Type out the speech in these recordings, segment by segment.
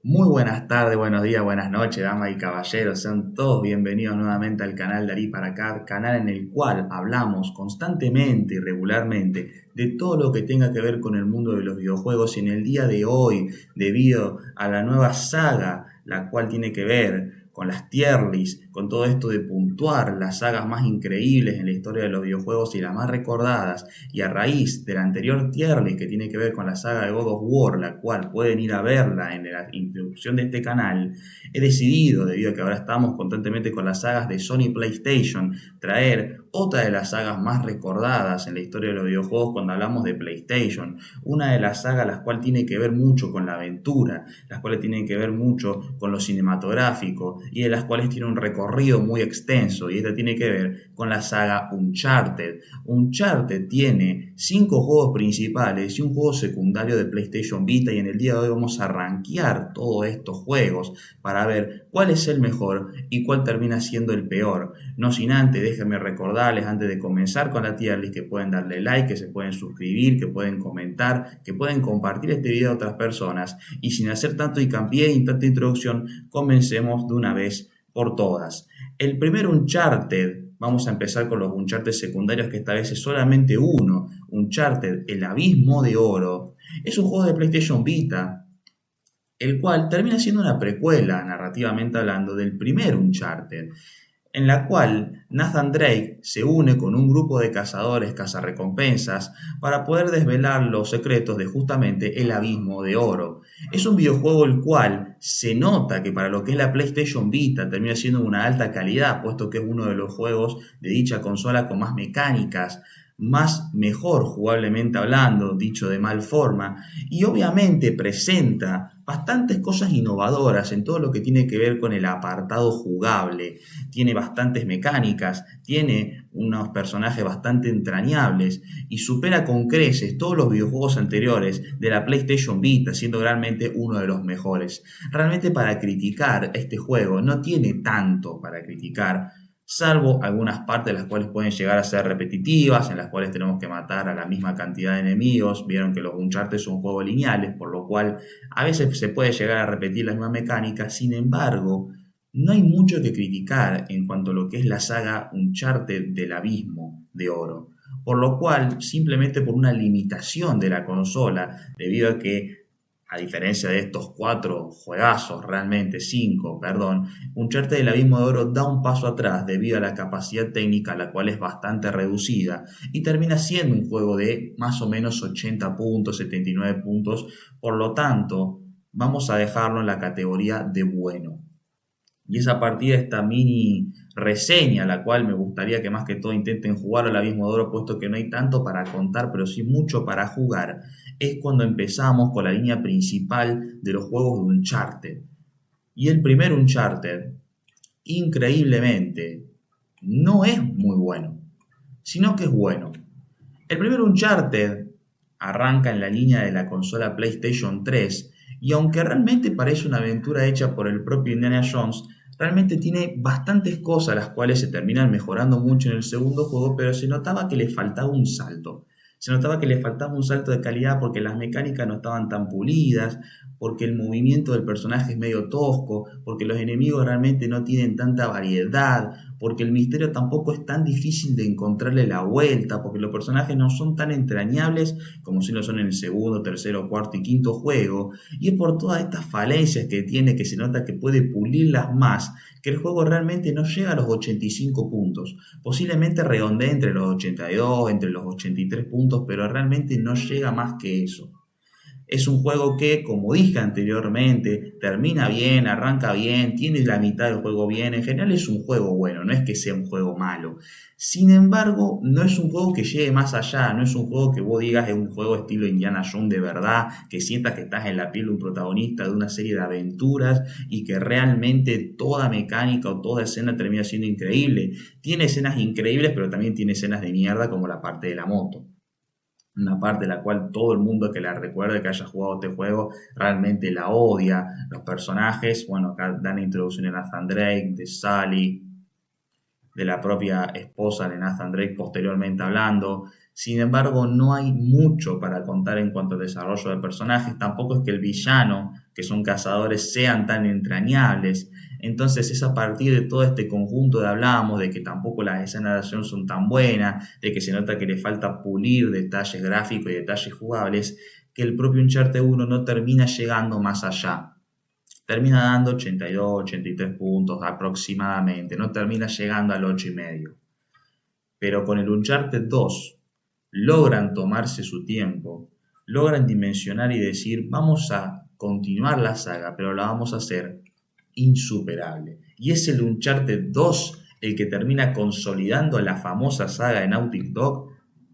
Muy buenas tardes, buenos días, buenas noches, damas y caballeros. Sean todos bienvenidos nuevamente al canal de Ari para acá, canal en el cual hablamos constantemente y regularmente de todo lo que tenga que ver con el mundo de los videojuegos. Y en el día de hoy, debido a la nueva saga, la cual tiene que ver con las tier lists, con todo esto de puntuar las sagas más increíbles en la historia de los videojuegos y las más recordadas, y a raíz de la anterior tier list que tiene que ver con la saga de God of War, la cual pueden ir a verla en la introducción de este canal, he decidido, debido a que ahora estamos constantemente con las sagas de Sony PlayStation, traer otra de las sagas más recordadas en la historia de los videojuegos cuando hablamos de PlayStation. Una de las sagas las cuales tiene que ver mucho con la aventura, las cuales tienen que ver mucho con lo cinematográfico y de las cuales tiene un recorrido muy extenso, y esta tiene que ver con la saga Uncharted. Uncharted tiene 5 juegos principales y un juego secundario de PlayStation Vita, y en el día de hoy vamos a rankear todos estos juegos para ver cuál es el mejor y cuál termina siendo el peor. No sin antes, déjenme recordarles antes de comenzar con la tier list que pueden darle like, que se pueden suscribir, que pueden comentar, que pueden compartir este video a otras personas. Y sin hacer tanto hincapié y tanta introducción, comencemos de una vez por todas. El primer Uncharted, vamos a empezar con los Uncharted secundarios, que esta vez es solamente uno. Uncharted, el Abismo de Oro. Es un juego de PlayStation Vita, el cual termina siendo una precuela, narrativamente hablando, del primer Uncharted, en la cual Nathan Drake se une con un grupo de cazadores cazarrecompensas para poder desvelar los secretos de justamente el Abismo de Oro. Es un videojuego el cual se nota que para lo que es la PlayStation Vita termina siendo de una alta calidad, puesto que es uno de los juegos de dicha consola con más mecánicas, más mejor jugablemente hablando, dicho de mal forma, y obviamente presenta bastantes cosas innovadoras en todo lo que tiene que ver con el apartado jugable. Tiene bastantes mecánicas, tiene unos personajes bastante entrañables y supera con creces todos los videojuegos anteriores de la PlayStation Vita, siendo realmente uno de los mejores. Realmente, para criticar este juego no tiene tanto para criticar, salvo algunas partes las cuales pueden llegar a ser repetitivas, en las cuales tenemos que matar a la misma cantidad de enemigos. Vieron que los Uncharted son juegos lineales, por lo cual a veces se puede llegar a repetir la misma mecánica. Sin embargo, no hay mucho que criticar en cuanto a lo que es la saga Uncharted del Abismo de Oro, por lo cual, simplemente por una limitación de la consola, debido a que, a diferencia de estos 4 juegazos, realmente 5, perdón, Uncharted del Abismo de Oro da un paso atrás debido a la capacidad técnica, la cual es bastante reducida, y termina siendo un juego de más o menos 80 puntos, 79 puntos. Por lo tanto, vamos a dejarlo en la categoría de bueno. Y es a partir de esta mini reseña, la cual me gustaría que más que todo intenten jugar al Abismo de Oro, puesto que no hay tanto para contar, pero sí mucho para jugar, es cuando empezamos con la línea principal de los juegos de Uncharted. Y el primer Uncharted, increíblemente, no es muy bueno, sino que es bueno. El primer Uncharted arranca en la línea de la consola PlayStation 3, y aunque realmente parece una aventura hecha por el propio Indiana Jones, realmente tiene bastantes cosas las cuales se terminan mejorando mucho en el segundo juego, pero se notaba que le faltaba un salto. Se notaba que le faltaba un salto de calidad porque las mecánicas no estaban tan pulidas, porque el movimiento del personaje es medio tosco, porque los enemigos realmente no tienen tanta variedad, porque el misterio tampoco es tan difícil de encontrarle la vuelta, porque los personajes no son tan entrañables como si lo son en el segundo, tercero, cuarto y quinto juego. Y es por todas estas falencias que tiene, que se nota que puede pulirlas más, que el juego realmente no llega a los 85 puntos. Posiblemente redondee entre los 82, entre los 83 puntos, pero realmente no llega más que eso. Es un juego que, como dije anteriormente, termina bien, arranca bien, tiene la mitad del juego bien. En general es un juego bueno, no es que sea un juego malo. Sin embargo, no es un juego que llegue más allá, no es un juego que vos digas es un juego estilo Indiana Jones de verdad, que sientas que estás en la piel de un protagonista de una serie de aventuras y que realmente toda mecánica o toda escena termina siendo increíble. Tiene escenas increíbles, pero también tiene escenas de mierda, como la parte de la moto, una parte la cual todo el mundo que la recuerde, que haya jugado este juego, realmente la odia. Los personajes, bueno, acá dan la introducción a Nathan Drake, de Sally, de la propia esposa de Nathan Drake posteriormente hablando. Sin embargo, no hay mucho para contar en cuanto al desarrollo de personajes. Tampoco es que el villano, que son cazadores, sean tan entrañables. Entonces es a partir de todo este conjunto de hablamos, de que tampoco las escenas de acción son tan buenas, de que se nota que le falta pulir detalles gráficos y detalles jugables, que el propio Uncharted 1 no termina llegando más allá. Termina dando 82, 83 puntos aproximadamente, no termina llegando al 8,5. Pero con el Uncharted 2 logran tomarse su tiempo, logran dimensionar y decir, vamos a continuar la saga, pero la vamos a hacer insuperable. Y es el Uncharted 2 el que termina consolidando la famosa saga de Naughty Dog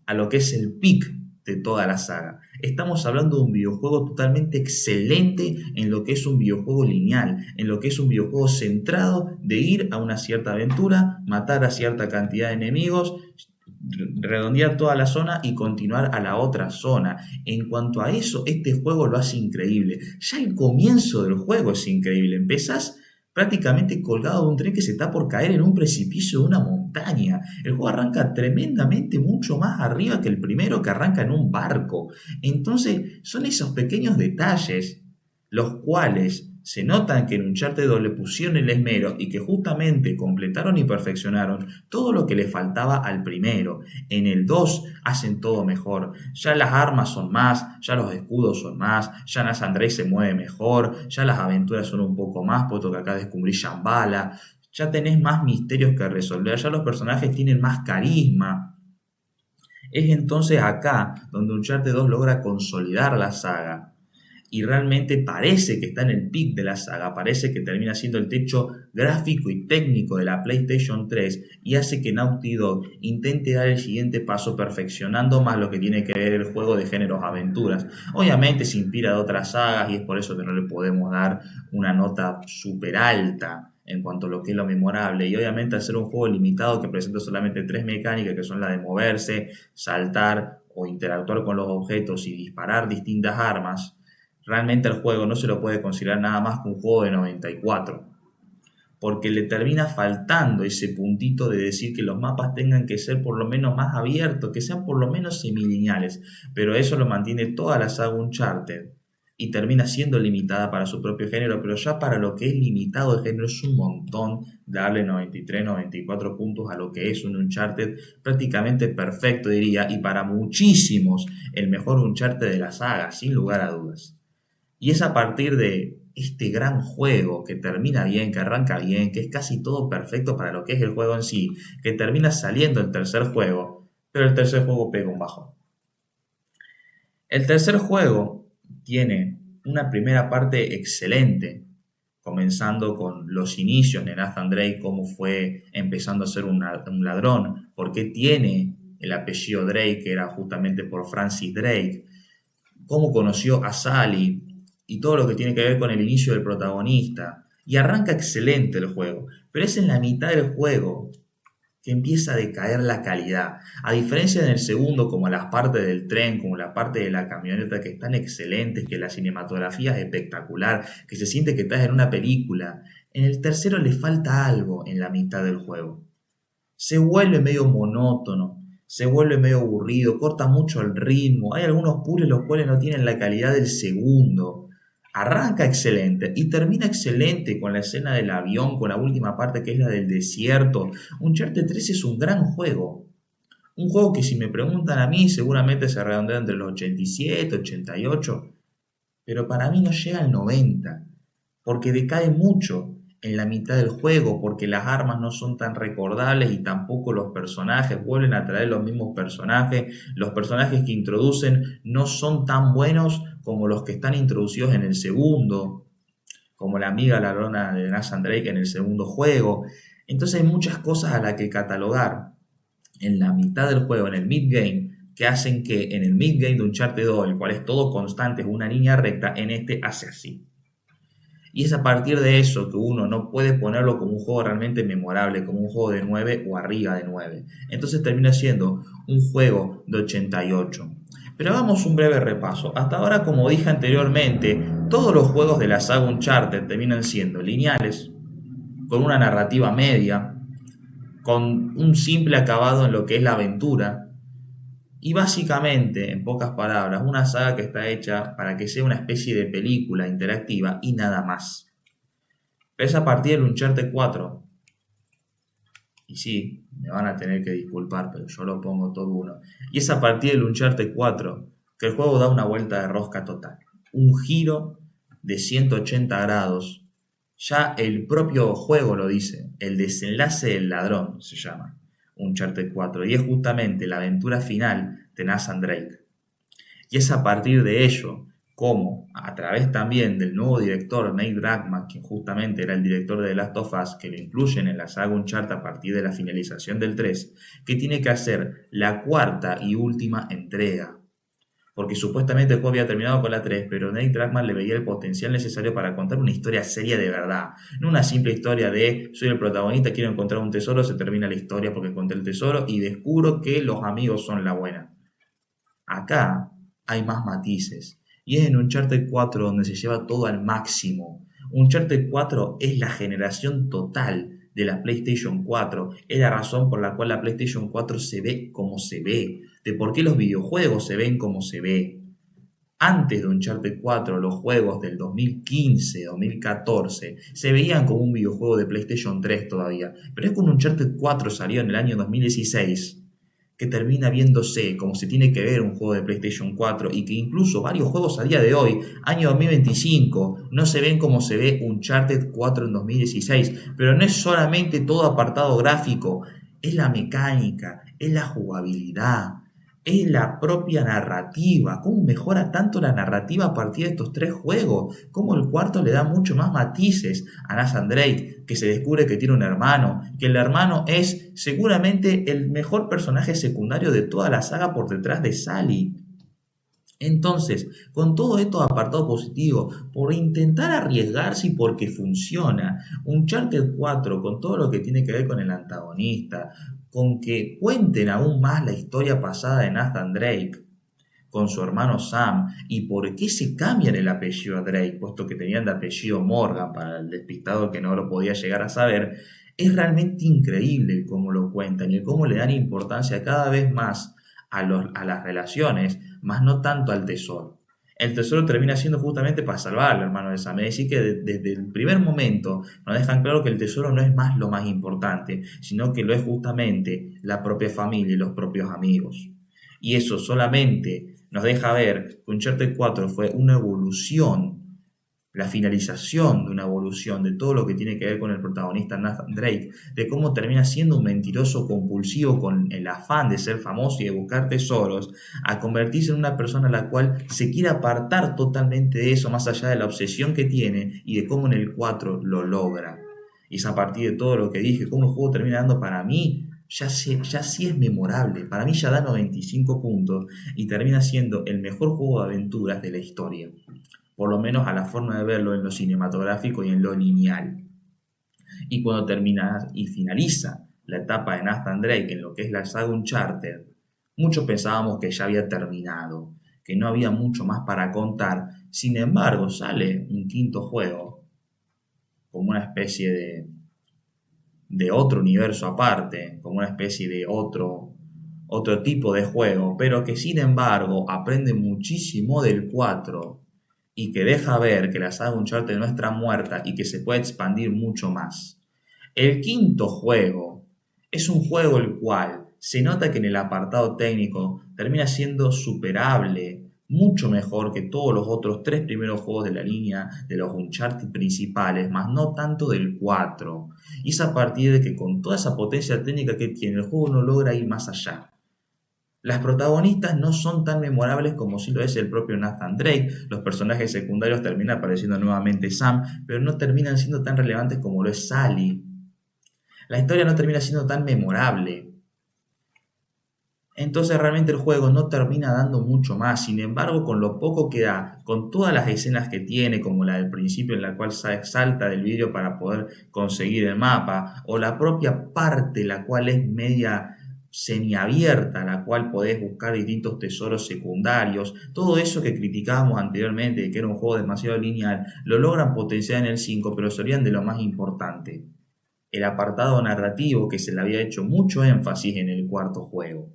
a lo que es el pic de toda la saga. Estamos hablando de un videojuego totalmente excelente en lo que es un videojuego lineal, en lo que es un videojuego centrado de ir a una cierta aventura, matar a cierta cantidad de enemigos, redondear toda la zona y continuar a la otra zona. En cuanto a eso, este juego lo hace increíble. Ya el comienzo del juego es increíble. Empezás prácticamente colgado de un tren que se está por caer en un precipicio de una montaña. El juego arranca tremendamente mucho más arriba que el primero, que arranca en un barco. Entonces son esos pequeños detalles los cuales se notan que en Uncharted 2 le pusieron el esmero y que justamente completaron y perfeccionaron todo lo que le faltaba al primero. En el 2 hacen todo mejor. Ya las armas son más, ya los escudos son más, ya Nathan Drake se mueve mejor, ya las aventuras son un poco más, puesto que acá descubrí Shambhala. Ya tenés más misterios que resolver, ya los personajes tienen más carisma. Es entonces acá donde Uncharted 2 logra consolidar la saga. Y realmente parece que está en el pic de la saga, parece que termina siendo el techo gráfico y técnico de la PlayStation 3 y hace que Naughty Dog intente dar el siguiente paso perfeccionando más lo que tiene que ver el juego de géneros aventuras. Obviamente se inspira de otras sagas y es por eso que no le podemos dar una nota súper alta en cuanto a lo que es lo memorable. Y obviamente al ser un juego limitado que presenta solamente 3 mecánicas, que son la de moverse, saltar o interactuar con los objetos y disparar distintas armas, realmente el juego no se lo puede considerar nada más que un juego de 94, porque le termina faltando ese puntito de decir que los mapas tengan que ser por lo menos más abiertos, que sean por lo menos semilineales, pero eso lo mantiene toda la saga Uncharted y termina siendo limitada para su propio género, pero ya para lo que es limitado de género es un montón darle 93, 94 puntos a lo que es un Uncharted prácticamente perfecto, diría, y para muchísimos el mejor Uncharted de la saga, sin lugar a dudas. Y es a partir de este gran juego que termina bien, que arranca bien, que es casi todo perfecto para lo que es el juego en sí, que termina saliendo el tercer juego, pero el tercer juego pega un bajón. El tercer juego tiene una primera parte excelente, comenzando con los inicios de Nathan Drake, cómo fue empezando a ser un ladrón, por qué tiene el apellido Drake, que era justamente por Francis Drake, cómo conoció a Sally, y todo lo que tiene que ver con el inicio del protagonista. Y arranca excelente el juego, pero es en la mitad del juego que empieza a decaer la calidad. A diferencia del segundo, como las partes del tren, como la parte de la camioneta, que están excelentes, que la cinematografía es espectacular, que se siente que estás en una película, en el tercero le falta algo en la mitad del juego. Se vuelve medio monótono, se vuelve medio aburrido, corta mucho el ritmo, hay algunos puzzles los cuales no tienen la calidad del segundo. Arranca excelente y termina excelente con la escena del avión, con la última parte que es la del desierto. Uncharted 3 es un gran juego. Un juego que si me preguntan a mí seguramente se redondea entre los 87, 88. Pero para mí no llega al 90. Porque decae mucho en la mitad del juego, porque las armas no son tan recordables y tampoco los personajes vuelven a traer los mismos personajes. Los personajes que introducen no son tan buenos como los que están introducidos en el segundo, como la amiga ladrona de Nathan Drake en el segundo juego. Entonces hay muchas cosas a las que catalogar en la mitad del juego, en el mid-game, que hacen que en el mid-game de Uncharted 2, el cual es todo constante, es una línea recta, en este hace así. Y es a partir de eso que uno no puede ponerlo como un juego realmente memorable, como un juego de 9 o arriba de 9. Entonces termina siendo un juego de 88. Pero hagamos un breve repaso. Hasta ahora, como dije anteriormente, todos los juegos de la saga Uncharted terminan siendo lineales, con una narrativa media, con un simple acabado en lo que es la aventura. Y básicamente, en pocas palabras, una saga que está hecha para que sea una especie de película interactiva y nada más. Pero es a partir del Uncharted 4. Y sí, me van a tener que disculpar, pero yo lo pongo todo uno. Y es a partir del Uncharted 4 que el juego da una vuelta de rosca total. Un giro de 180 grados. Ya el propio juego lo dice. El desenlace del ladrón se llama Uncharted 4. Y es justamente la aventura final de Nathan Drake. Y es a partir de ello, como a través también del nuevo director Neil Druckmann, quien justamente era el director de The Last of Us, que lo incluyen en la saga Uncharted a partir de la finalización del 3, que tiene que hacer la cuarta y última entrega. Porque supuestamente el juego había terminado con la 3, pero Neil Druckmann le veía el potencial necesario para contar una historia seria de verdad. No una simple historia de soy el protagonista, quiero encontrar un tesoro, se termina la historia porque encontré el tesoro y descubro que los amigos son la buena. Acá hay más matices. Y es en Uncharted 4 donde se lleva todo al máximo. Uncharted 4 es la generación total de la PlayStation 4. Es la razón por la cual la PlayStation 4 se ve como se ve. De por qué los videojuegos se ven como se ve. Antes de Uncharted 4, los juegos del 2015, 2014, se veían como un videojuego de PlayStation 3 todavía. Pero es cuando Uncharted 4 salió en el año 2016 que termina viéndose como se tiene que ver un juego de PlayStation 4 y que incluso varios juegos a día de hoy, año 2025, no se ven como se ve Uncharted 4 en 2016. Pero no es solamente todo apartado gráfico, es la mecánica, es la jugabilidad, es la propia narrativa. ¿Cómo mejora tanto la narrativa a partir de estos tres juegos? Cómo el cuarto le da mucho más matices a Nathan Drake, que se descubre que tiene un hermano, que el hermano es seguramente el mejor personaje secundario de toda la saga por detrás de Sally. Entonces, con todo esto apartado positivo, por intentar arriesgarse y porque funciona, Uncharted 4, con todo lo que tiene que ver con el antagonista, con que cuenten aún más la historia pasada de Nathan Drake, con su hermano Sam, y por qué se cambian el apellido a Drake, puesto que tenían de apellido Morgan, para el despistado que no lo podía llegar a saber, es realmente increíble cómo lo cuentan y cómo le dan importancia cada vez más a las relaciones, más no tanto al tesoro. El tesoro termina siendo justamente para salvar al hermano de Sam. Es decir, que desde el primer momento nos dejan claro que el tesoro no es más lo más importante, sino que lo es justamente la propia familia y los propios amigos. Y eso solamente nos deja ver que Uncharted 4 fue una evolución, la finalización de una evolución de todo lo que tiene que ver con el protagonista Nathan Drake, de cómo termina siendo un mentiroso compulsivo con el afán de ser famoso y de buscar tesoros, a convertirse en una persona a la cual se quiere apartar totalmente de eso, más allá de la obsesión que tiene y de cómo en el 4 lo logra. Y es a partir de todo lo que dije, cómo el juego termina dando para mí ya sí es memorable. Para mí ya da 95 puntos y termina siendo el mejor juego de aventuras de la historia. Por lo menos a la forma de verlo en lo cinematográfico y en lo lineal. Y cuando termina y finaliza la etapa de Nathan Drake en lo que es la saga Uncharted, muchos pensábamos que ya había terminado, que no había mucho más para contar. Sin embargo, sale un quinto juego, como una especie de otro universo aparte, como una especie de otro tipo de juego, pero que sin embargo aprende muchísimo del 4 y que deja ver que la saga Uncharted no está muerta y que se puede expandir mucho más. El quinto juego es un juego el cual se nota que en el apartado técnico termina siendo superable, mucho mejor que todos los otros tres primeros juegos de la línea de los Uncharted principales, más no tanto del 4. Y es a partir de que con toda esa potencia técnica que tiene, el juego no logra ir más allá. Las protagonistas no son tan memorables como si lo es el propio Nathan Drake. Los personajes secundarios terminan apareciendo nuevamente Sam, pero no terminan siendo tan relevantes como lo es Sally. La historia no termina siendo tan memorable. Entonces realmente el juego no termina dando mucho más. Sin embargo, con lo poco que da, con todas las escenas que tiene, como la del principio en la cual salta del vidrio para poder conseguir el mapa, o la propia parte la cual es media semiabierta, la cual podés buscar distintos tesoros secundarios, todo eso que criticábamos anteriormente de que era un juego demasiado lineal, lo logran potenciar en el 5, pero serían de lo más importante. el apartado narrativo que se le había hecho mucho énfasis en el cuarto juego.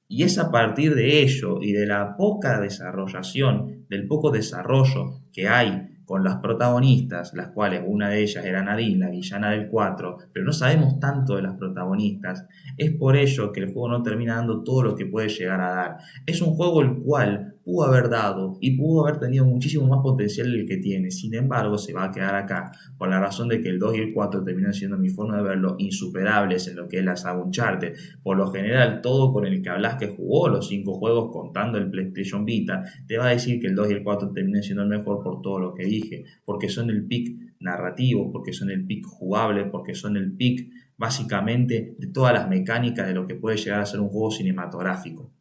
Y es a partir de ello y de la poca desarrollación, del poco desarrollo que hay con las protagonistas, las cuales una de ellas era Nadine, la villana del 4, pero no sabemos tanto de las protagonistas, es por ello que el juego no termina dando todo lo que puede llegar a dar. Es un juego el cual pudo haber dado y pudo haber tenido muchísimo más potencial del que tiene, sin embargo se va a quedar acá, por la razón de que el 2 y el 4 terminan siendo, mi forma de verlo, insuperables en lo que es la saga Uncharted. Por lo general, todo con el que hablas que jugó los 5 juegos contando el PlayStation Vita, te va a decir que el 2 y el 4 terminan siendo el mejor por todo lo que dije, porque son el pick narrativo, porque son el pick jugable, porque son el pick básicamente de todas las mecánicas de lo que puede llegar a ser un juego cinematográfico.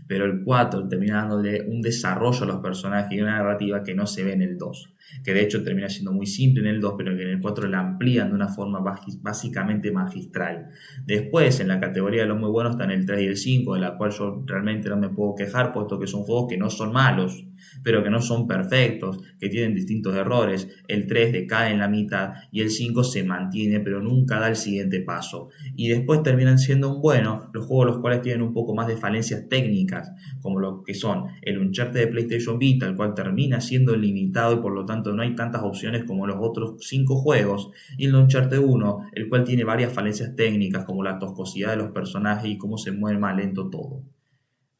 Pero el 4 termina dándole un desarrollo a los personajes y una narrativa que no se ve en el 2, que de hecho termina siendo muy simple en el 2, pero que en el 4 la amplían de una forma básicamente magistral. Después, en la categoría de los muy buenos están el 3 y el 5, de la cual yo realmente no me puedo quejar, puesto que son juegos que no son malos, pero que no son perfectos, que tienen distintos errores. El 3 decae en la mitad y el 5 se mantiene, pero nunca da el siguiente paso. Y después terminan siendo un bueno los juegos los cuales tienen un poco más de falencias técnicas, como lo que son el Uncharted de PlayStation Vita, el cual termina siendo limitado y por lo tanto no hay tantas opciones como los otros 5 juegos, y el Uncharted 1, el cual tiene varias falencias técnicas como la toscosidad de los personajes y cómo se mueve más lento todo.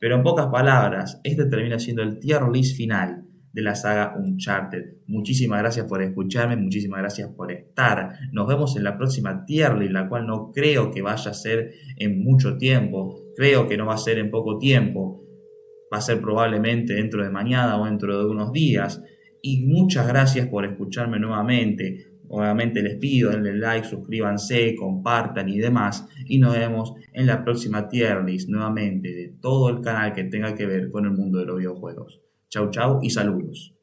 Pero en pocas palabras, este termina siendo el tier list final de la saga Uncharted. Muchísimas gracias por escucharme, muchísimas gracias por estar. Nos vemos en la próxima tier list, la cual no creo que vaya a ser en mucho tiempo. Creo que no va a ser en poco tiempo. Va a ser probablemente dentro de mañana o dentro de unos días. Y muchas gracias por escucharme nuevamente. Obviamente les pido, denle like, suscríbanse, compartan y demás. Y nos vemos en la próxima tier list nuevamente de todo el canal que tenga que ver con el mundo de los videojuegos. Chau chau y saludos.